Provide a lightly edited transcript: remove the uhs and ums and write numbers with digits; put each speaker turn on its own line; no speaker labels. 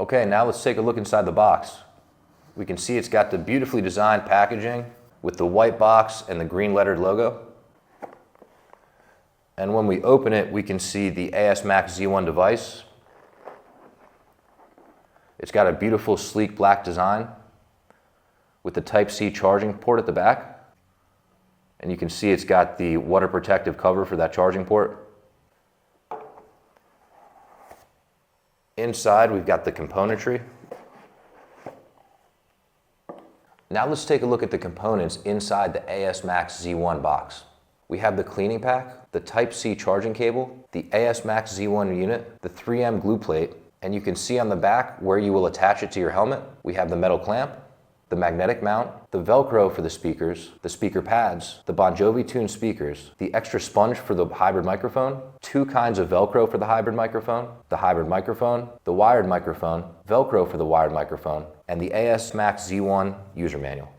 Okay, now let's take a look inside the box. We can see it's got the beautifully designed packaging with the white box and the green lettered logo. And when we open it, we can see the ASMAX Z1 device. It's got a beautiful sleek black design with the Type-C charging port at the back. And you can see it's got the water protective cover for that charging port. Inside, we've got the componentry. Now let's take a look at the components inside the ASMAX Z1 box. We have the cleaning pack, the Type-C charging cable, the ASMAX Z1 unit, the 3M glue plate, and you can see on the back where you will attach it to your helmet. We have the metal clamp, the magnetic mount, the Velcro for the speakers, the speaker pads, the Bon Jovi tuned speakers, the extra sponge for the hybrid microphone, 2 kinds of Velcro for the hybrid microphone, the wired microphone, Velcro for the wired microphone, and the ASMAX Z1 user manual.